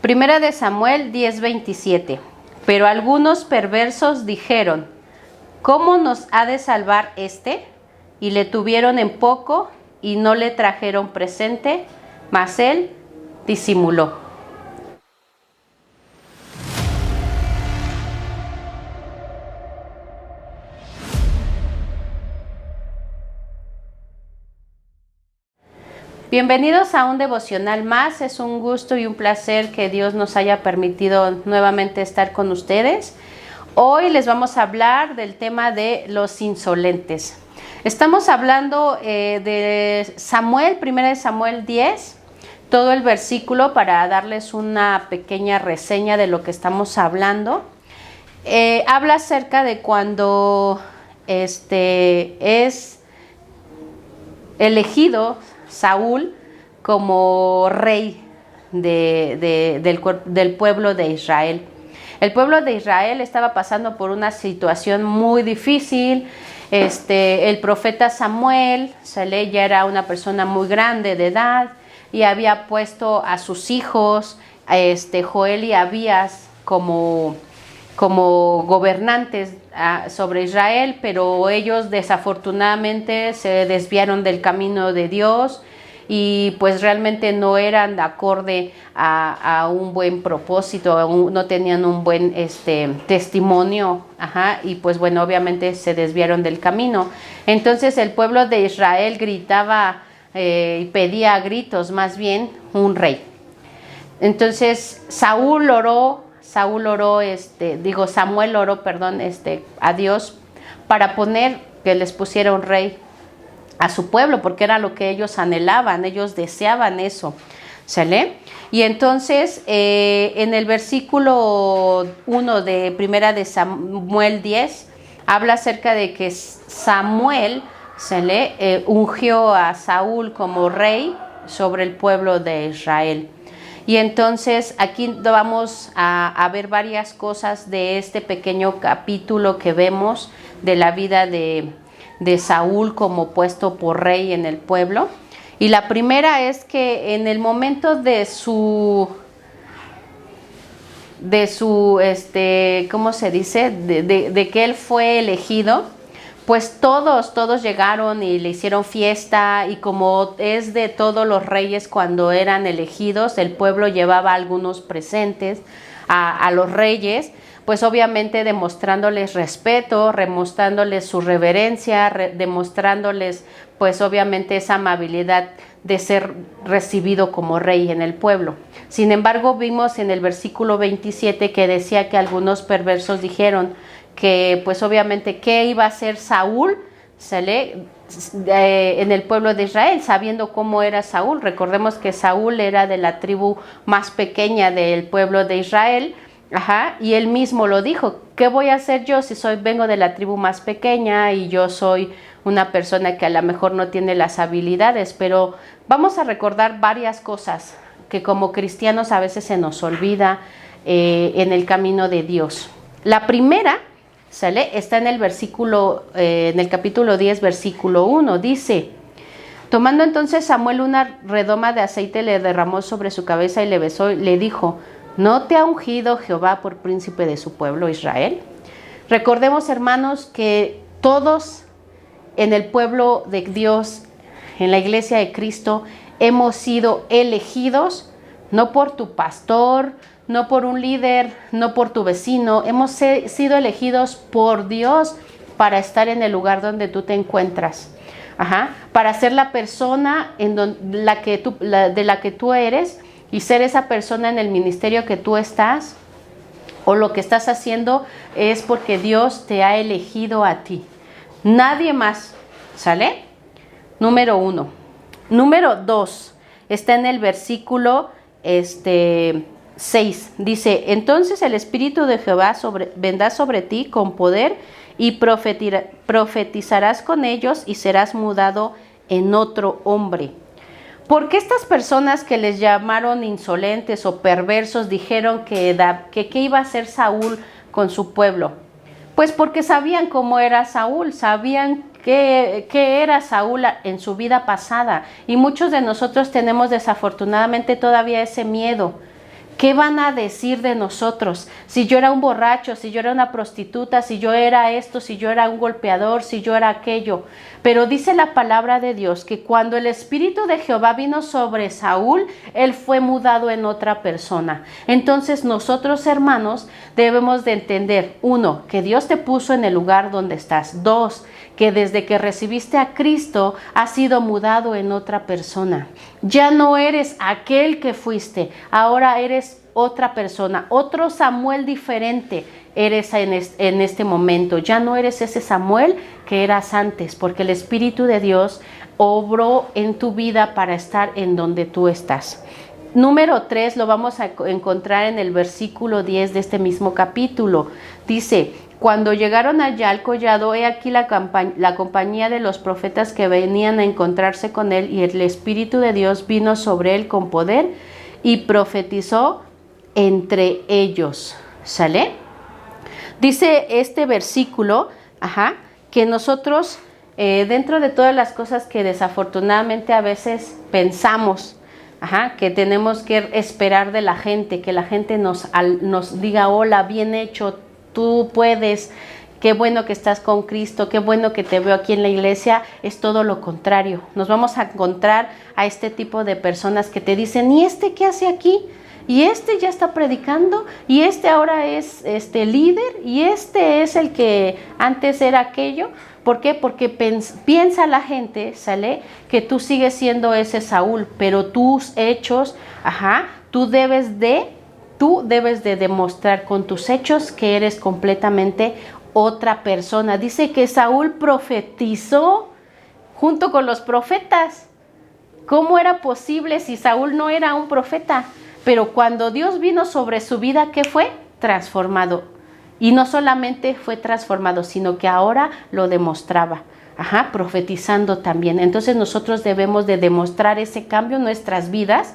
Primera de Samuel 10:27. Pero algunos perversos dijeron: ¿cómo nos ha de salvar este? Y le tuvieron en poco y no le trajeron presente, mas él disimuló. Bienvenidos a un devocional más. Es un gusto y un placer que Dios nos haya permitido nuevamente estar con ustedes. Hoy les vamos a hablar del tema de los insolentes. Estamos hablando de Samuel, 1 Samuel 10, todo el versículo para darles una pequeña reseña de lo que estamos hablando. Habla acerca de cuando es elegido Saúl como rey del pueblo de Israel. El pueblo de Israel estaba pasando por una situación muy difícil. El profeta Samuel ya era una persona muy grande de edad y había puesto a sus hijos, Joel y Abías, como gobernantes sobre Israel, pero ellos desafortunadamente se desviaron del camino de Dios y pues realmente no eran acorde a un buen propósito, no tenían un buen testimonio, y pues bueno, obviamente se desviaron del camino. Entonces el pueblo de Israel gritaba y pedía a gritos más bien un rey. Entonces Samuel oró, a Dios para que les pusiera un rey a su pueblo, porque era lo que ellos anhelaban, ellos deseaban eso, ¿sale? Y entonces en el versículo 1 de 1 de Samuel 10, habla acerca de que Samuel ungió a Saúl como rey sobre el pueblo de Israel. Y entonces aquí vamos a ver varias cosas de este pequeño capítulo que vemos de la vida de Saúl como puesto por rey en el pueblo. Y la primera es que en el momento de su ¿cómo se dice? De que él fue elegido, pues todos llegaron y le hicieron fiesta, y como es de todos los reyes cuando eran elegidos, el pueblo llevaba algunos presentes a los reyes, pues obviamente demostrándoles respeto, demostrándoles su reverencia, demostrándoles pues obviamente esa amabilidad de ser recibido como rey en el pueblo. Sin embargo, vimos en el versículo 27 que decía que algunos perversos dijeron que pues obviamente qué iba a hacer Saúl en el pueblo de Israel, sabiendo cómo era Saúl. Recordemos que Saúl era de la tribu más pequeña del pueblo de Israel, y él mismo lo dijo: ¿qué voy a hacer yo si vengo de la tribu más pequeña y yo soy una persona que a lo mejor no tiene las habilidades? Pero vamos a recordar varias cosas que como cristianos a veces se nos olvida en el camino de Dios. La primera está en el capítulo 10, versículo 1, dice: tomando entonces Samuel una redoma de aceite, le derramó sobre su cabeza y le besó y le dijo: ¿no te ha ungido Jehová por príncipe de su pueblo Israel? Recordemos, hermanos, que todos en el pueblo de Dios, en la iglesia de Cristo, hemos sido elegidos, no por tu pastor, no por un líder, no por tu vecino. Hemos sido elegidos por Dios para estar en el lugar donde tú te encuentras, para ser la persona de la que tú eres, y ser esa persona en el ministerio que tú estás o lo que estás haciendo es porque Dios te ha elegido a ti, nadie más, ¿sale? Número 1. Número 2 está en el versículo 6, dice: entonces el Espíritu de Jehová vendrá sobre ti con poder y profetizarás con ellos y serás mudado en otro hombre. ¿Por qué estas personas que les llamaron insolentes o perversos dijeron que qué iba a hacer Saúl con su pueblo? Pues porque sabían cómo era Saúl, sabían qué era Saúl en su vida pasada. Y muchos de nosotros tenemos desafortunadamente todavía ese miedo, ¿Qué van a decir de nosotros? Si yo era un borracho, si yo era una prostituta, si yo era esto, si yo era un golpeador, si yo era aquello. Pero dice la palabra de Dios que cuando el Espíritu de Jehová vino sobre Saúl, él fue mudado en otra persona. Entonces nosotros, hermanos, debemos de entender, 1, que Dios te puso en el lugar donde estás. 2, que desde que recibiste a Cristo has sido mudado en otra persona. Ya no eres aquel que fuiste, ahora eres otra persona, otro Samuel diferente eres en este momento. Ya no eres ese Samuel que eras antes, porque el Espíritu de Dios obró en tu vida para estar en donde tú estás. Número 3 lo vamos a encontrar en el versículo 10 de este mismo capítulo. Dice: cuando llegaron allá al collado, he aquí la compañía de los profetas que venían a encontrarse con él, y el Espíritu de Dios vino sobre él con poder y profetizó entre ellos. ¿Sale? Dice este versículo, que nosotros, dentro de todas las cosas que desafortunadamente a veces pensamos, que tenemos que esperar de la gente, que la gente nos diga: hola, bien hecho, tú puedes, qué bueno que estás con Cristo, qué bueno que te veo aquí en la iglesia. Es todo lo contrario. Nos vamos a encontrar a este tipo de personas que te dicen: ¿y este qué hace aquí? Y este ya está predicando, y este ahora es líder, y este es el que antes era aquello. ¿Por qué? Porque piensa la gente, ¿sale?, que tú sigues siendo ese Saúl, pero tus hechos, tú debes de demostrar con tus hechos que eres completamente otra persona. Dice que Saúl profetizó junto con los profetas. ¿Cómo era posible si Saúl no era un profeta? Pero cuando Dios vino sobre su vida, ¿qué fue? Transformado. Y no solamente fue transformado, sino que ahora lo demostraba, profetizando también. Entonces nosotros debemos de demostrar ese cambio en nuestras vidas,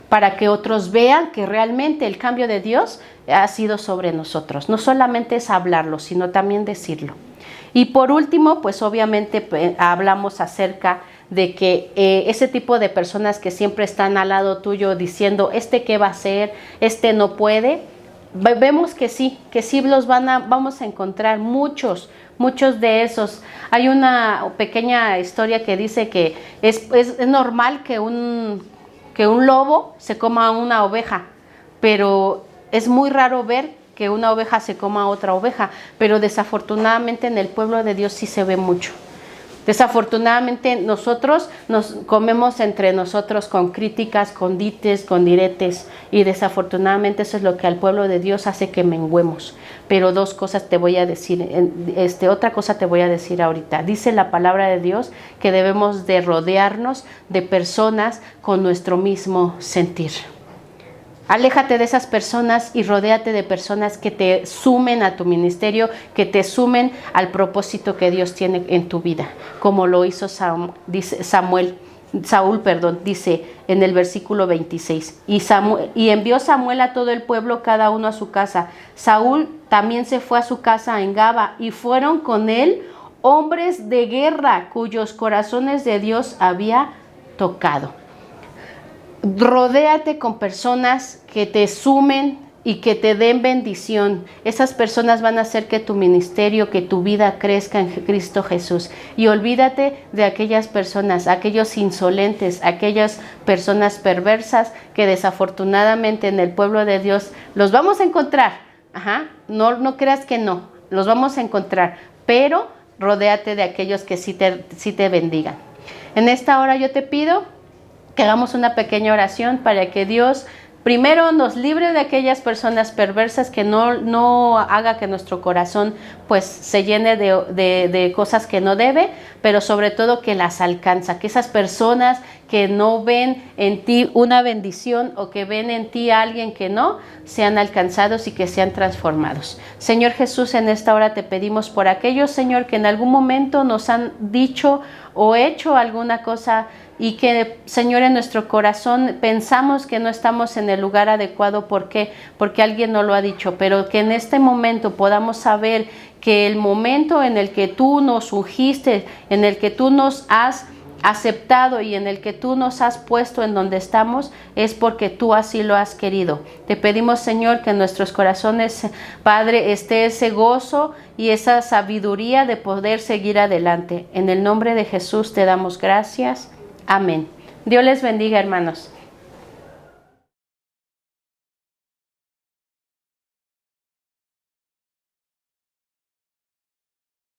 para que otros vean que realmente el cambio de Dios ha sido sobre nosotros. No solamente es hablarlo, sino también decirlo. Y por último, pues obviamente hablamos acerca de que ese tipo de personas que siempre están al lado tuyo diciendo: ¿qué va a hacer? No puede. Vemos que sí vamos a encontrar muchos de esos. Hay una pequeña historia que dice que es normal que un lobo se coma a una oveja, pero es muy raro ver que una oveja se coma a otra oveja. Pero desafortunadamente en el pueblo de Dios sí se ve mucho. Desafortunadamente nosotros nos comemos entre nosotros con críticas, con dites, con diretes, y desafortunadamente eso es lo que al pueblo de Dios hace que menguemos. Pero dos cosas te voy a decir, otra cosa te voy a decir ahorita. Dice la palabra de Dios que debemos de rodearnos de personas con nuestro mismo sentir. Aléjate de esas personas y rodéate de personas que te sumen a tu ministerio, que te sumen al propósito que Dios tiene en tu vida, como lo hizo Saúl, dice en el versículo 26. Y envió Samuel a todo el pueblo, cada uno a su casa. Saúl también se fue a su casa en Gaba, y fueron con él hombres de guerra, cuyos corazones de Dios había tocado. Rodéate con personas que te sumen y que te den bendición. Esas personas van a hacer que tu ministerio, que tu vida crezca en Cristo Jesús. Y olvídate de aquellas personas, aquellos insolentes, aquellas personas perversas que desafortunadamente en el pueblo de Dios los vamos a encontrar. No creas que no, los vamos a encontrar, pero rodéate de aquellos que sí te bendigan. En esta hora yo te pido que hagamos una pequeña oración para que Dios primero nos libre de aquellas personas perversas, que no haga que nuestro corazón pues se llene de cosas que no debe, pero sobre todo que las alcanza, que esas personas que no ven en ti una bendición o que ven en ti a alguien que no, sean alcanzados y que sean transformados. Señor Jesús, en esta hora te pedimos por aquellos, Señor, que en algún momento nos han dicho o hecho alguna cosa y que, Señor, en nuestro corazón pensamos que no estamos en el lugar adecuado. ¿Por qué? Porque alguien nos lo ha dicho, pero que en este momento podamos saber que el momento en el que tú nos ungiste, en el que tú nos has aceptado y en el que tú nos has puesto en donde estamos, es porque tú así lo has querido. Te pedimos, Señor, que en nuestros corazones, Padre, esté ese gozo y esa sabiduría de poder seguir adelante. En el nombre de Jesús te damos gracias. Amén. Dios les bendiga, hermanos.